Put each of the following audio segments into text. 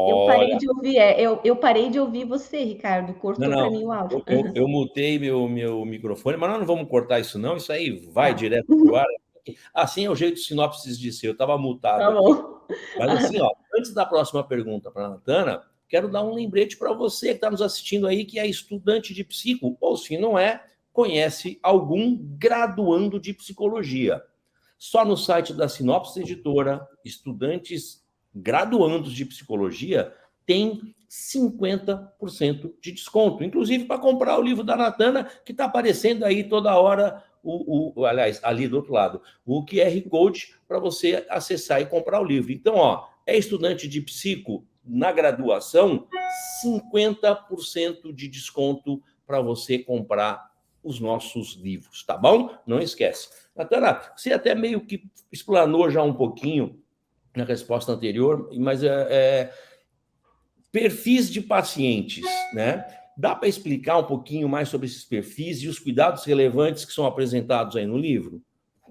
Eu parei Olha, de ouvir, eu parei de ouvir você, Ricardo, não, cortou para não, mim o áudio. eu mutei meu microfone, mas nós não vamos cortar isso não, isso aí vai Tá, direto para o ar. Assim é o jeito de sinopses de ser, eu estava mutado tá aqui. bom. Mas assim, ó, antes da próxima pergunta para a Natana, quero dar um lembrete para você que está nos assistindo aí, que é estudante de psico, ou se não é, conhece algum graduando de psicologia. Só no site da Sinopse Editora, estudantes graduandos de psicologia têm 50% de desconto, inclusive para comprar o livro da Natana, que está aparecendo aí toda hora, aliás, ali do outro lado, o QR Code para você acessar e comprar o livro. Então, ó, é estudante de psico na graduação, 50% de desconto para você comprar os nossos livros, tá bom? Não esquece. Natana, você até meio que explanou já um pouquinho na resposta anterior, mas perfis de pacientes, né? Dá para explicar um pouquinho mais sobre esses perfis e os cuidados relevantes que são apresentados aí no livro?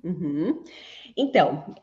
Uhum. Então,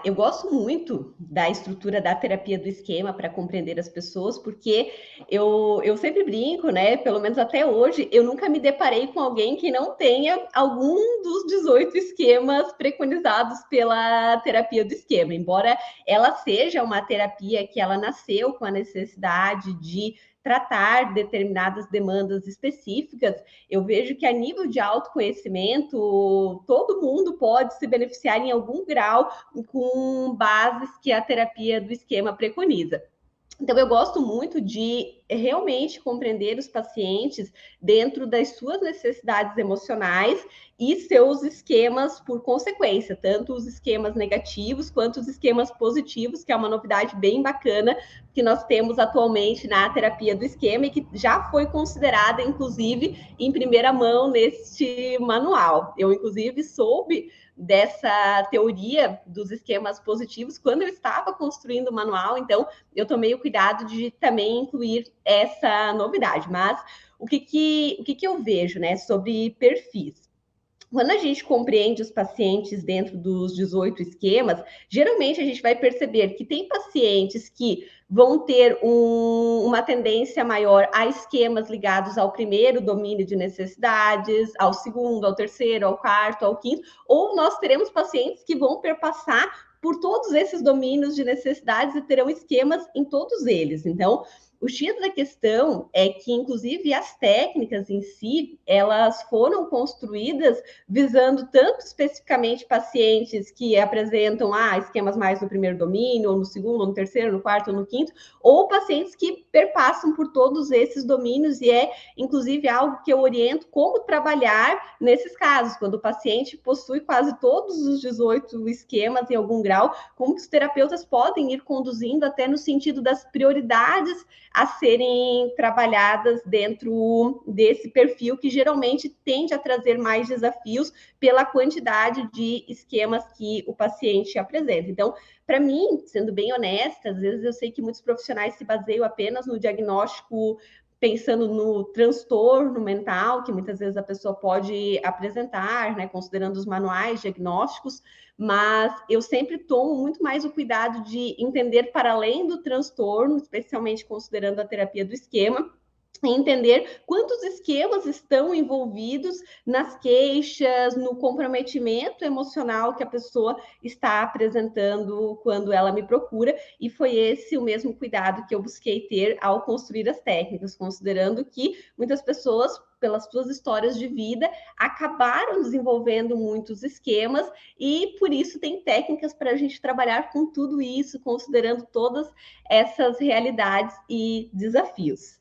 eu gosto muito da estrutura da terapia do esquema para compreender as pessoas, porque eu sempre brinco, né? Pelo menos até hoje, eu nunca me deparei com alguém que não tenha algum dos 18 esquemas preconizados pela terapia do esquema, embora ela seja uma terapia que ela nasceu com a necessidade de tratar determinadas demandas específicas. Eu vejo que a nível de autoconhecimento, todo mundo pode se beneficiar em algum grau com bases que a terapia do esquema preconiza. Então, eu gosto muito de realmente compreender os pacientes dentro das suas necessidades emocionais e seus esquemas por consequência, tanto os esquemas negativos quanto os esquemas positivos, que é uma novidade bem bacana que nós temos atualmente na terapia do esquema e que já foi considerada, inclusive, em primeira mão neste manual. Eu, inclusive, soube dessa teoria dos esquemas positivos quando eu estava construindo o manual, então eu tomei o cuidado de também incluir essa novidade. Mas o que eu vejo, né, sobre perfis? Quando a gente compreende os pacientes dentro dos 18 esquemas, geralmente a gente vai perceber que tem pacientes que vão ter uma tendência maior a esquemas ligados ao primeiro domínio de necessidades, ao segundo, ao terceiro, ao quarto, ao quinto, ou nós teremos pacientes que vão perpassar por todos esses domínios de necessidades e terão esquemas em todos eles. Então, o X da questão é que, inclusive, as técnicas em si, elas foram construídas visando tanto especificamente pacientes que apresentam esquemas mais no primeiro domínio, ou no segundo, ou no terceiro, no quarto, ou no quinto, ou pacientes que perpassam por todos esses domínios, e é, inclusive, algo que eu oriento como trabalhar nesses casos, quando o paciente possui quase todos os 18 esquemas em algum grau, como que os terapeutas podem ir conduzindo até no sentido das prioridades a serem trabalhadas dentro desse perfil que geralmente tende a trazer mais desafios pela quantidade de esquemas que o paciente apresenta. Então, para mim, sendo bem honesta, às vezes eu sei que muitos profissionais se baseiam apenas no diagnóstico pensando no transtorno mental que muitas vezes a pessoa pode apresentar, né, considerando os manuais diagnósticos, mas eu sempre tomo muito mais o cuidado de entender para além do transtorno, especialmente considerando a terapia do esquema, e entender quantos esquemas estão envolvidos nas queixas, no comprometimento emocional que a pessoa está apresentando quando ela me procura, e foi esse o mesmo cuidado que eu busquei ter ao construir as técnicas, considerando que muitas pessoas, pelas suas histórias de vida, acabaram desenvolvendo muitos esquemas e por isso tem técnicas para a gente trabalhar com tudo isso, considerando todas essas realidades e desafios.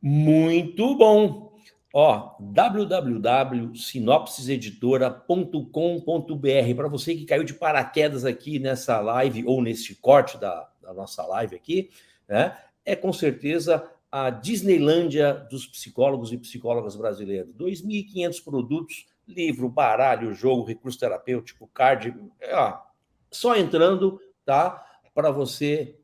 Muito bom. Ó, www.sinopsiseditora.com.br. Para você que caiu de paraquedas aqui nessa live ou nesse corte da nossa live aqui, né? É com certeza a Disneylândia dos psicólogos e psicólogas brasileiros. 2.500 produtos, livro, baralho, jogo, recurso terapêutico, card, só entrando, tá? Para você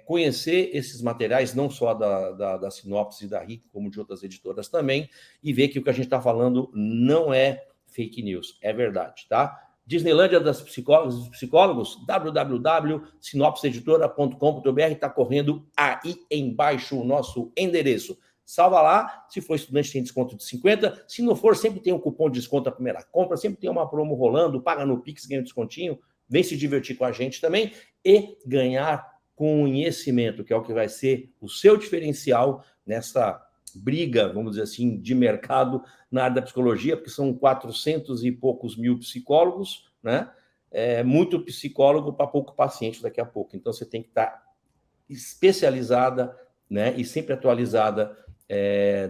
conhecer esses materiais, não só da Sinopse e da RIC, como de outras editoras também, e ver que o que a gente está falando não é fake news, é verdade, tá? Disneylândia das psicólogas e psicólogos, www.sinopseeditora.com.br, está correndo aí embaixo o nosso endereço. Salva lá, se for estudante tem desconto de 50%, se não for, sempre tem um cupom de desconto à primeira compra, sempre tem uma promo rolando, paga no Pix, ganha um descontinho, vem se divertir com a gente também e ganhar conhecimento, que é o que vai ser o seu diferencial nessa briga, vamos dizer assim, de mercado na área da psicologia, porque são 400 e poucos mil psicólogos, né? Muito psicólogo para pouco paciente daqui a pouco. Então, você tem que estar especializada, né? E sempre atualizada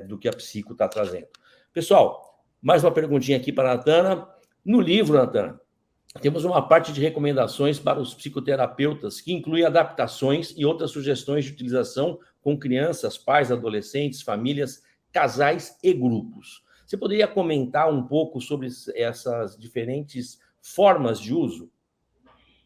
do que a psico está trazendo. Pessoal, mais uma perguntinha aqui para a Natana. No livro, Natana, temos uma parte de recomendações para os psicoterapeutas, que inclui adaptações e outras sugestões de utilização com crianças, pais, adolescentes, famílias, casais e grupos. Você poderia comentar um pouco sobre essas diferentes formas de uso?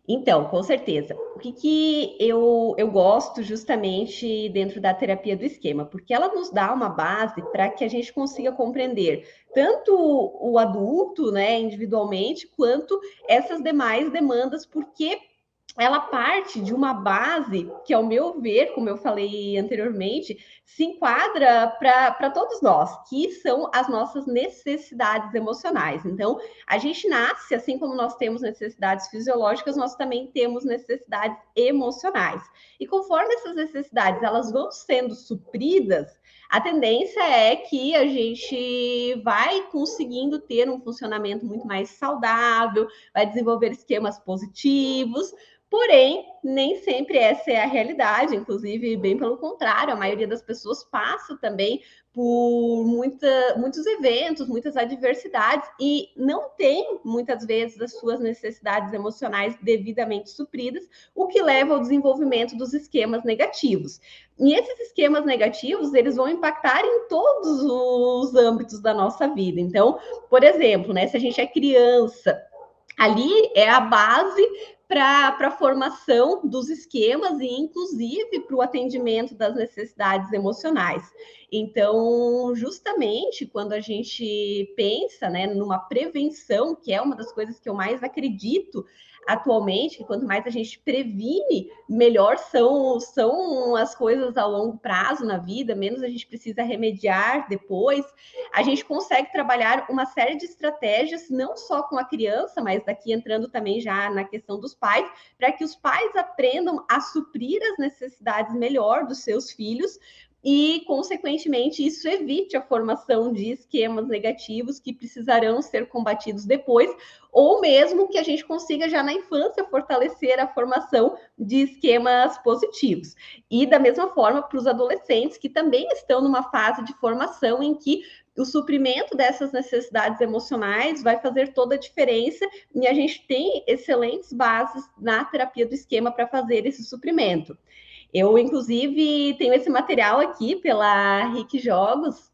Então, com certeza. O que eu gosto justamente dentro da terapia do esquema? Porque ela nos dá uma base para que a gente consiga compreender tanto o adulto, né, individualmente, quanto essas demais demandas, porque ela parte de uma base que, ao meu ver, como eu falei anteriormente, se enquadra para todos nós, que são as nossas necessidades emocionais. Então, a gente nasce, assim como nós temos necessidades fisiológicas, nós também temos necessidades emocionais. E conforme essas necessidades elas vão sendo supridas, a tendência é que a gente vai conseguindo ter um funcionamento muito mais saudável, vai desenvolver esquemas positivos. Porém, nem sempre essa é a realidade, inclusive, bem pelo contrário, a maioria das pessoas passa também por muitos eventos, muitas adversidades e não tem, muitas vezes, as suas necessidades emocionais devidamente supridas, o que leva ao desenvolvimento dos esquemas negativos. E esses esquemas negativos, eles vão impactar em todos os âmbitos da nossa vida. Então, por exemplo, né, se a gente é criança, ali é a base para a formação dos esquemas e, inclusive, para o atendimento das necessidades emocionais. Então, justamente quando a gente pensa, né, numa prevenção, que é uma das coisas que eu mais acredito atualmente, que quanto mais a gente previne, melhor são as coisas a longo prazo na vida, menos a gente precisa remediar depois. A gente consegue trabalhar uma série de estratégias, não só com a criança, mas daqui entrando também já na questão dos pais, para que os pais aprendam a suprir as necessidades melhor dos seus filhos e, consequentemente, isso evite a formação de esquemas negativos que precisarão ser combatidos depois, ou mesmo que a gente consiga já na infância fortalecer a formação de esquemas positivos. E da mesma forma para os adolescentes que também estão numa fase de formação em que o suprimento dessas necessidades emocionais vai fazer toda a diferença e a gente tem excelentes bases na terapia do esquema para fazer esse suprimento. Eu, inclusive, tenho esse material aqui pela Rick Jogos,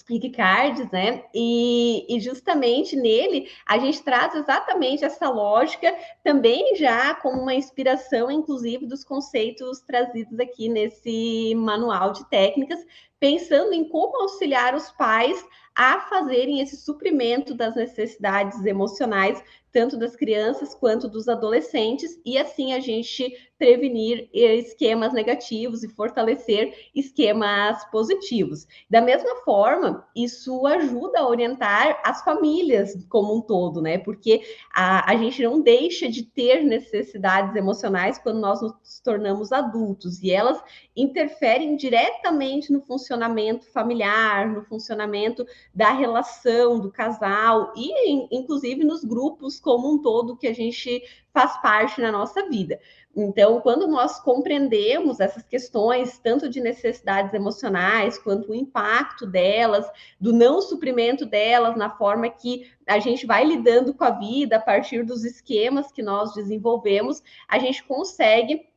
Rick Cards, né? E justamente nele a gente traz exatamente essa lógica, também já como uma inspiração, inclusive, dos conceitos trazidos aqui nesse manual de técnicas, pensando em como auxiliar os pais a fazerem esse suprimento das necessidades emocionais, tanto das crianças quanto dos adolescentes, e assim a gente prevenir esquemas negativos e fortalecer esquemas positivos. Da mesma forma, isso ajuda a orientar as famílias como um todo, né? Porque a gente não deixa de ter necessidades emocionais quando nós nos tornamos adultos, e elas interferem diretamente no funcionamento familiar, no funcionamento da relação do casal e, inclusive, nos grupos como um todo que a gente faz parte na nossa vida. Então, quando nós compreendemos essas questões, tanto de necessidades emocionais, quanto o impacto delas, do não suprimento delas, na forma que a gente vai lidando com a vida a partir dos esquemas que nós desenvolvemos, a gente consegue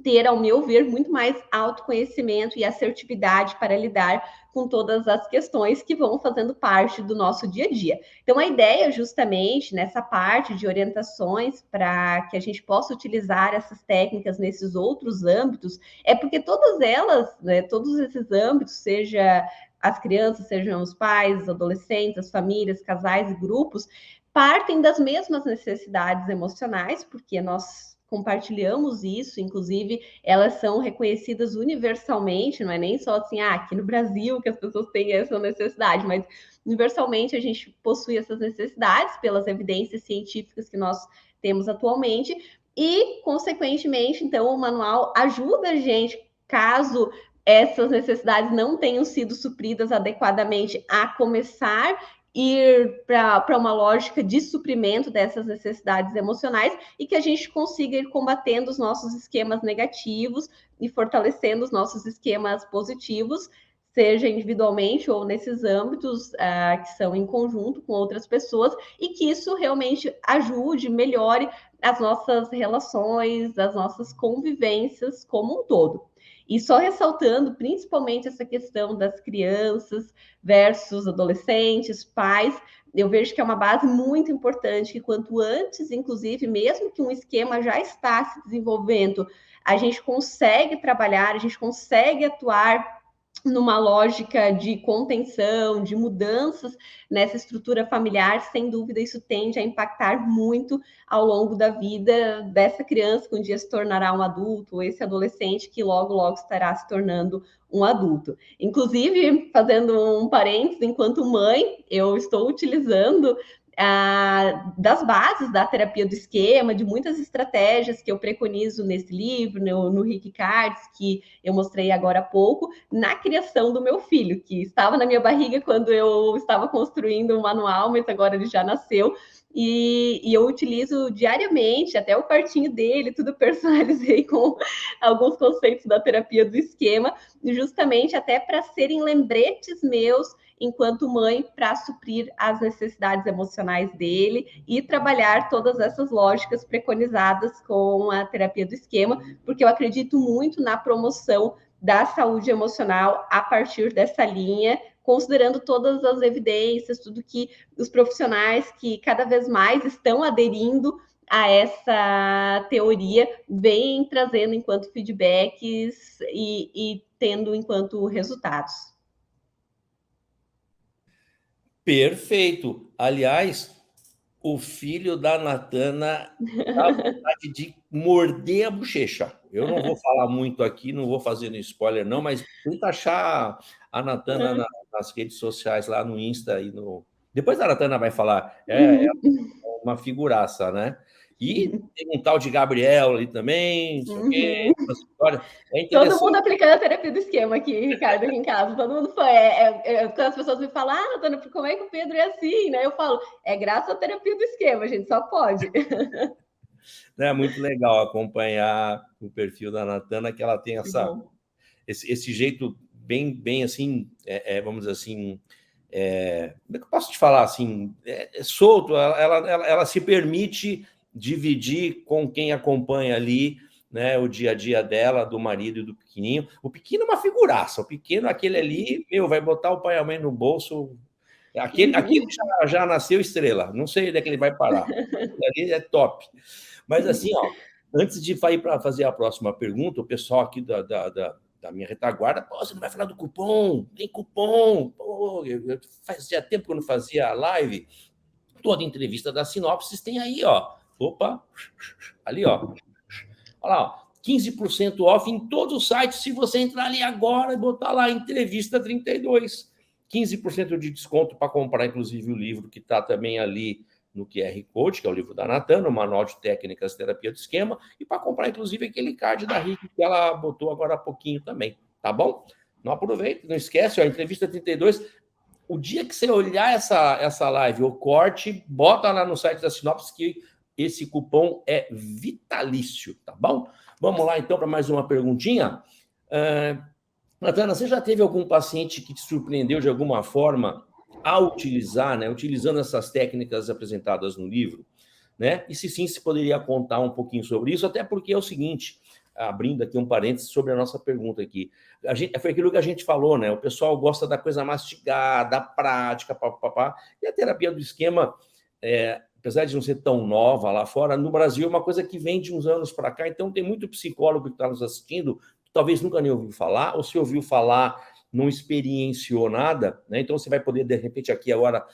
ter, ao meu ver, muito mais autoconhecimento e assertividade para lidar com todas as questões que vão fazendo parte do nosso dia a dia. Então, a ideia, justamente, nessa parte de orientações para que a gente possa utilizar essas técnicas nesses outros âmbitos, é porque todas elas, né, todos esses âmbitos, seja as crianças, sejam os pais, os adolescentes, as famílias, casais e grupos, partem das mesmas necessidades emocionais, porque nós compartilhamos isso, inclusive elas são reconhecidas universalmente, não é nem só assim, aqui no Brasil que as pessoas têm essa necessidade, mas universalmente a gente possui essas necessidades pelas evidências científicas que nós temos atualmente e, consequentemente, então, o manual ajuda a gente, caso essas necessidades não tenham sido supridas adequadamente, a começar ir para uma lógica de suprimento dessas necessidades emocionais e que a gente consiga ir combatendo os nossos esquemas negativos e fortalecendo os nossos esquemas positivos, seja individualmente ou nesses âmbitos que são em conjunto com outras pessoas, e que isso realmente ajude, melhore as nossas relações, as nossas convivências como um todo. E só ressaltando principalmente essa questão das crianças versus adolescentes, pais, eu vejo que é uma base muito importante, que quanto antes, inclusive, mesmo que um esquema já está se desenvolvendo, a gente consegue trabalhar, a gente consegue atuar numa lógica de contenção, de mudanças nessa estrutura familiar, sem dúvida isso tende a impactar muito ao longo da vida dessa criança que um dia se tornará um adulto, ou esse adolescente que logo, logo estará se tornando um adulto. Inclusive, fazendo um parênteses, enquanto mãe, eu estou utilizando das bases da terapia do esquema, de muitas estratégias que eu preconizo nesse livro, no Rick Cards, que eu mostrei agora há pouco, na criação do meu filho, que estava na minha barriga quando eu estava construindo o manual, mas agora ele já nasceu. E eu utilizo diariamente, até o quartinho dele, tudo personalizei com alguns conceitos da terapia do esquema, justamente até para serem lembretes meus enquanto mãe, para suprir as necessidades emocionais dele e trabalhar todas essas lógicas preconizadas com a terapia do esquema, porque eu acredito muito na promoção da saúde emocional a partir dessa linha, considerando todas as evidências, tudo que os profissionais que cada vez mais estão aderindo a essa teoria vem trazendo enquanto feedbacks e tendo enquanto resultados. Perfeito. Aliás, o filho da Natana dá vontade de morder a bochecha. Eu não vou falar muito aqui, não vou fazer no spoiler, não, mas tenta achar a Natana nas redes sociais, lá no Insta e no. Depois a Natana vai falar, é uma figuraça, né? E tem um tal de Gabriel ali também, não sei o quê, essa história. É Todo mundo interessante. aplicando a terapia do esquema aqui, Ricardo, aqui em casa. Todo mundo foi. Quando as pessoas me falam, Natana, como é que o Pedro é assim? Né? Eu falo, é graças à terapia do esquema, a gente só pode. É muito legal acompanhar o perfil da Natana, que ela tem esse jeito bem assim, vamos dizer assim, como é que eu posso te falar assim, solto, ela se permite dividir com quem acompanha ali, né, o dia a dia dela, do marido e do pequenininho. O pequeno é uma figuraça, o pequeno, aquele ali, vai botar o pai e a mãe no bolso. Aquele já nasceu estrela, não sei onde é que ele vai parar. Ali é top. Mas assim, ó, antes de ir para fazer a próxima pergunta, o pessoal aqui da minha retaguarda, você não vai falar do cupom? Tem cupom! Pô, fazia tempo que eu não fazia a live. Toda entrevista da Sinopsis tem aí, ó. Opa, ali, ó. Olha lá, ó. 15% off em todo o site, se você entrar ali agora e botar lá entrevista 32. 15% de desconto para comprar, inclusive, o livro que está também ali no QR Code, que é o livro da Natana, o Manual de Técnicas Terapia do Esquema, e para comprar, inclusive, aquele card da Rick que ela botou agora há pouquinho também, tá bom? Não aproveita, não esquece, ó, entrevista 32. O dia que você olhar essa live, o corte, bota lá no site da Sinopse que esse cupom é vitalício, tá bom? Vamos lá, então, para mais uma perguntinha. Natana, você já teve algum paciente que te surpreendeu de alguma forma ao utilizar, né, utilizando essas técnicas apresentadas no livro, né? E se sim, se poderia contar um pouquinho sobre isso, até porque é o seguinte, abrindo aqui um parênteses sobre a nossa pergunta aqui, foi aquilo que a gente falou, né? O pessoal gosta da coisa mastigada, prática, papapá, e a terapia do esquema, apesar de não ser tão nova lá fora, no Brasil é uma coisa que vem de uns anos para cá, então tem muito psicólogo que está nos assistindo, que talvez nunca nem ouviu falar, ou se ouviu falar não experienciou nada, né? Então você vai poder, de repente, aqui agora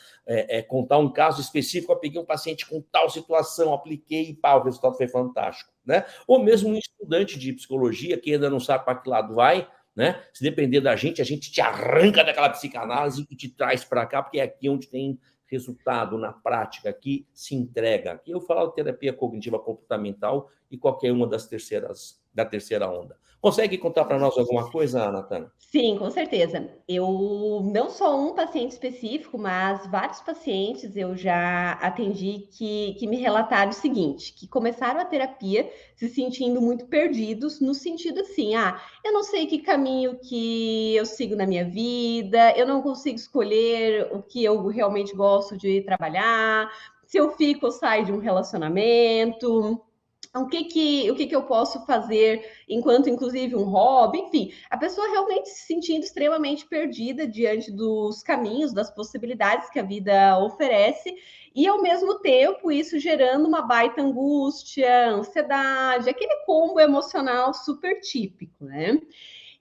contar um caso específico. Eu peguei um paciente com tal situação, apliquei e pá, o resultado foi fantástico, né? Ou mesmo um estudante de psicologia que ainda não sabe para que lado vai, né? Se depender da gente, a gente te arranca daquela psicanálise e te traz para cá, porque é aqui onde tem resultado na prática, aqui se entrega. Aqui eu falo terapia cognitiva comportamental e qualquer uma da terceira onda. Consegue contar para nós alguma coisa, Natana? Sim, com certeza. Eu não só um paciente específico, mas vários pacientes eu já atendi que me relataram o seguinte, que começaram a terapia se sentindo muito perdidos, no sentido assim, eu não sei que caminho que eu sigo na minha vida, eu não consigo escolher o que eu realmente gosto de trabalhar, se eu fico ou saio de um relacionamento, o que eu posso fazer enquanto, inclusive, um hobby, enfim, a pessoa realmente se sentindo extremamente perdida diante dos caminhos, das possibilidades que a vida oferece, e ao mesmo tempo isso gerando uma baita angústia, ansiedade, aquele combo emocional super típico, né?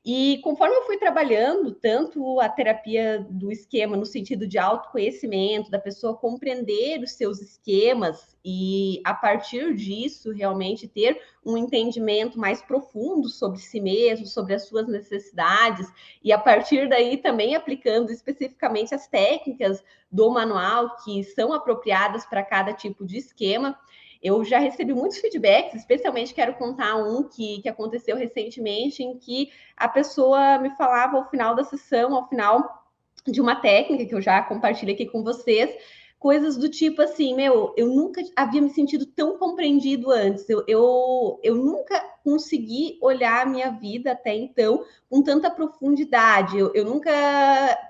E conforme eu fui trabalhando, tanto a terapia do esquema no sentido de autoconhecimento, da pessoa compreender os seus esquemas e, a partir disso, realmente ter um entendimento mais profundo sobre si mesmo, sobre as suas necessidades, e a partir daí também aplicando especificamente as técnicas do manual que são apropriadas para cada tipo de esquema. Eu já recebi muitos feedbacks, especialmente quero contar um que aconteceu recentemente, em que a pessoa me falava ao final da sessão, ao final de uma técnica que eu já compartilhei aqui com vocês, coisas do tipo assim, eu nunca havia me sentido tão compreendido antes, eu nunca consegui olhar a minha vida até então com tanta profundidade, eu nunca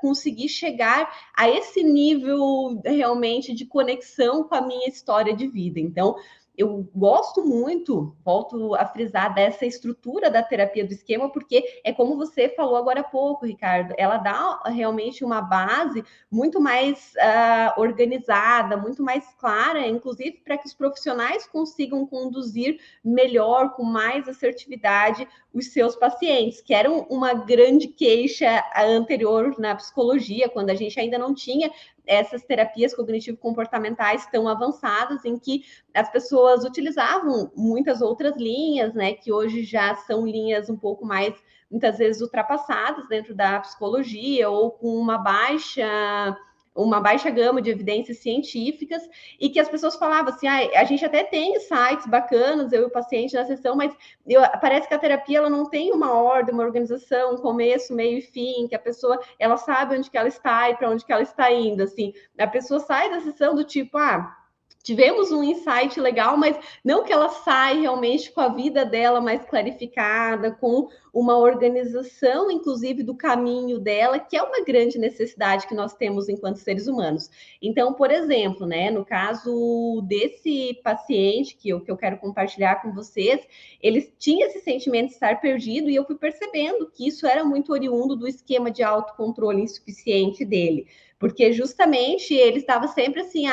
consegui chegar a esse nível realmente de conexão com a minha história de vida. Então, eu gosto muito, volto a frisar, dessa estrutura da terapia do esquema, porque é como você falou agora há pouco, Ricardo, ela dá realmente uma base muito mais organizada, muito mais clara, inclusive para que os profissionais consigam conduzir melhor, com mais assertividade, os seus pacientes, que eram uma grande queixa anterior na psicologia, quando a gente ainda não tinha essas terapias cognitivo-comportamentais tão avançadas, em que as pessoas utilizavam muitas outras linhas, né, que hoje já são linhas um pouco mais, muitas vezes, ultrapassadas dentro da psicologia, ou com uma baixa gama de evidências científicas, e que as pessoas falavam assim, a gente até tem sites bacanas, eu e o paciente na sessão, mas parece que a terapia ela não tem uma ordem, uma organização, um começo, meio e fim, que a pessoa ela sabe onde que ela está e para onde que ela está indo, assim, a pessoa sai da sessão do tipo, tivemos um insight legal, mas não que ela saia realmente com a vida dela mais clarificada, com uma organização, inclusive, do caminho dela, que é uma grande necessidade que nós temos enquanto seres humanos. Então, por exemplo, né, no caso desse paciente que eu quero compartilhar com vocês, ele tinha esse sentimento de estar perdido e eu fui percebendo que isso era muito oriundo do esquema de autocontrole insuficiente dele, porque justamente ele estava sempre assim,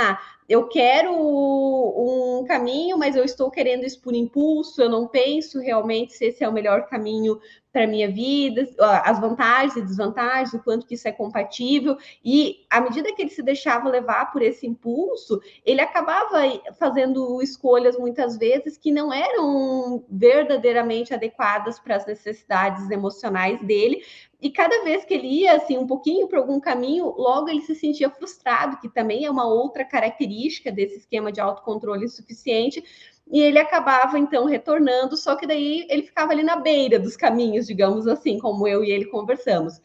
eu quero um caminho, mas eu estou querendo isso por impulso, eu não penso realmente se esse é o melhor caminho para a minha vida, as vantagens e desvantagens, o quanto que isso é compatível, e à medida que ele se deixava levar por esse impulso, ele acabava fazendo escolhas muitas vezes que não eram verdadeiramente adequadas para as necessidades emocionais dele, e cada vez que ele ia assim um pouquinho para algum caminho, logo ele se sentia frustrado, que também é uma outra característica desse esquema de autocontrole insuficiente, e ele acabava então retornando, só que daí ele ficava ali na beira dos caminhos, digamos assim, como eu e ele conversamos.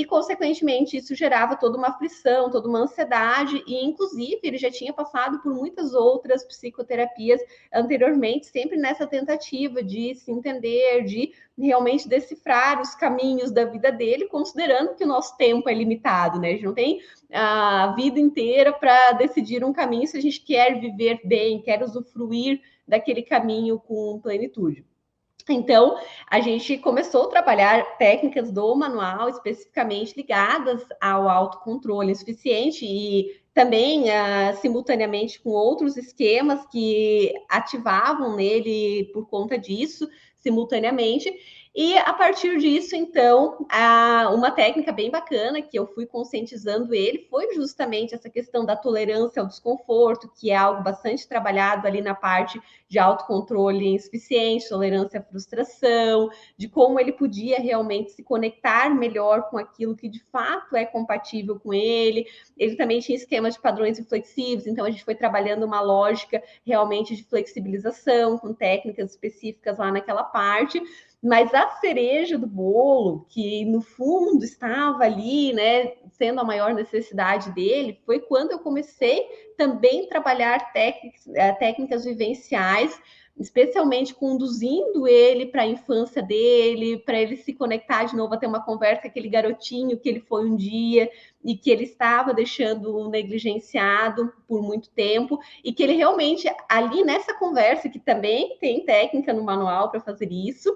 Consequentemente, isso gerava toda uma aflição, toda uma ansiedade, e inclusive ele já tinha passado por muitas outras psicoterapias anteriormente, sempre nessa tentativa de se entender, de realmente decifrar os caminhos da vida dele, considerando que o nosso tempo é limitado, né? A gente não tem a vida inteira para decidir um caminho se a gente quer viver bem, quer usufruir daquele caminho com plenitude. Então, a gente começou a trabalhar técnicas do manual especificamente ligadas ao autocontrole insuficiente e também, simultaneamente, com outros esquemas que ativavam nele por conta disso, simultaneamente. E a partir disso, então, uma técnica bem bacana que eu fui conscientizando ele foi justamente essa questão da tolerância ao desconforto, que é algo bastante trabalhado ali na parte de autocontrole insuficiente, tolerância à frustração, de como ele podia realmente se conectar melhor com aquilo que de fato é compatível com ele. Ele também tinha esquemas de padrões reflexivos, então a gente foi trabalhando uma lógica realmente de flexibilização, com técnicas específicas lá naquela parte. Mas a cereja do bolo, que no fundo estava ali, né, sendo a maior necessidade dele, foi quando eu comecei também a trabalhar técnicas vivenciais, especialmente conduzindo ele para a infância dele, para ele se conectar de novo, a ter uma conversa com aquele garotinho que ele foi um dia e que ele estava deixando negligenciado por muito tempo, e que ele realmente, ali nessa conversa, que também tem técnica no manual para fazer isso,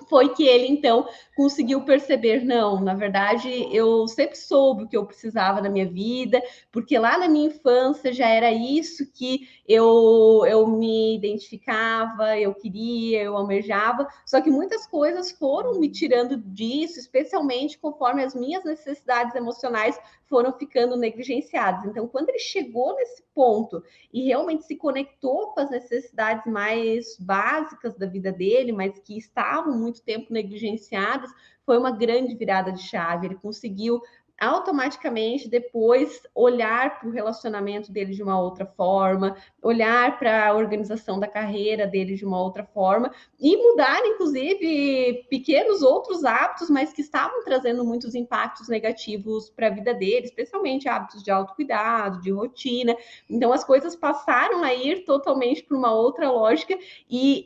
foi que ele, então, conseguiu perceber, não, na verdade, eu sempre soube o que eu precisava na minha vida, porque lá na minha infância já era isso que eu me identificava, eu queria, eu almejava, só que muitas coisas foram me tirando disso, especialmente conforme as minhas necessidades emocionais foram ficando negligenciadas. Então, quando ele chegou nesse ponto e realmente se conectou com as necessidades mais básicas da vida dele, mas que estavam muito tempo negligenciadas, foi uma grande virada de chave. Ele conseguiu automaticamente depois olhar para o relacionamento dele de uma outra forma, olhar para a organização da carreira dele de uma outra forma e mudar, inclusive, pequenos outros hábitos, mas que estavam trazendo muitos impactos negativos para a vida dele, especialmente hábitos de autocuidado, de rotina. Então, as coisas passaram a ir totalmente para uma outra lógica e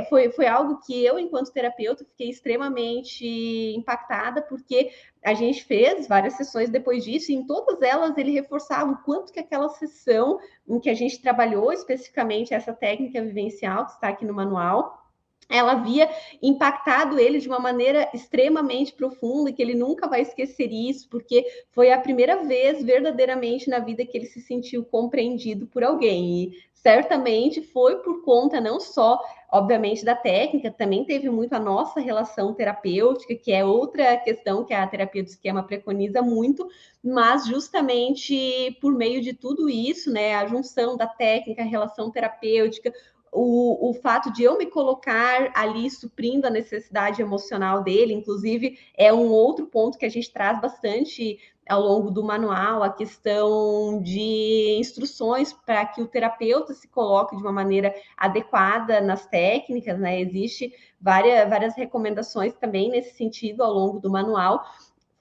foi algo que eu, enquanto terapeuta, fiquei extremamente impactada, porque a gente fez várias sessões depois disso, e em todas elas ele reforçava o quanto que aquela sessão em que a gente trabalhou especificamente essa técnica vivencial que está aqui no manual, ela havia impactado ele de uma maneira extremamente profunda, e que ele nunca vai esquecer isso, porque foi a primeira vez verdadeiramente na vida que ele se sentiu compreendido por alguém. E certamente foi por conta não só, obviamente, da técnica, também teve muito a nossa relação terapêutica, que é outra questão que a terapia do esquema preconiza muito, mas justamente por meio de tudo isso, né, a junção da técnica, a relação terapêutica, o fato de eu me colocar ali suprindo a necessidade emocional dele, inclusive, é um outro ponto que a gente traz bastante ao longo do manual, a questão de instruções para que o terapeuta se coloque de uma maneira adequada nas técnicas, né? Existe várias recomendações também nesse sentido ao longo do manual.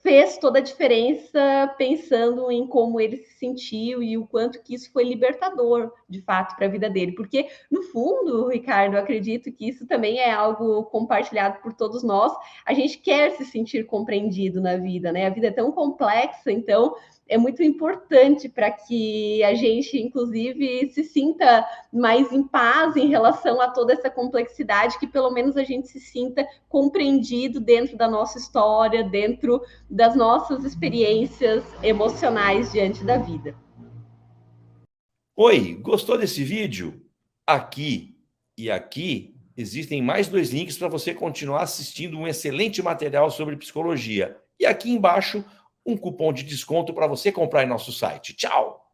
Fez toda a diferença pensando em como ele se sentiu e o quanto que isso foi libertador, de fato, para a vida dele. Porque, no fundo, Ricardo, eu acredito que isso também é algo compartilhado por todos nós. A gente quer se sentir compreendido na vida, né? A vida é tão complexa, então é muito importante para que a gente, inclusive, se sinta mais em paz em relação a toda essa complexidade, que pelo menos a gente se sinta compreendido dentro da nossa história, dentro das nossas experiências emocionais diante da vida. Oi, gostou desse vídeo? Aqui e aqui existem mais 2 links para você continuar assistindo um excelente material sobre psicologia. E aqui embaixo, um cupom de desconto para você comprar em nosso site. Tchau!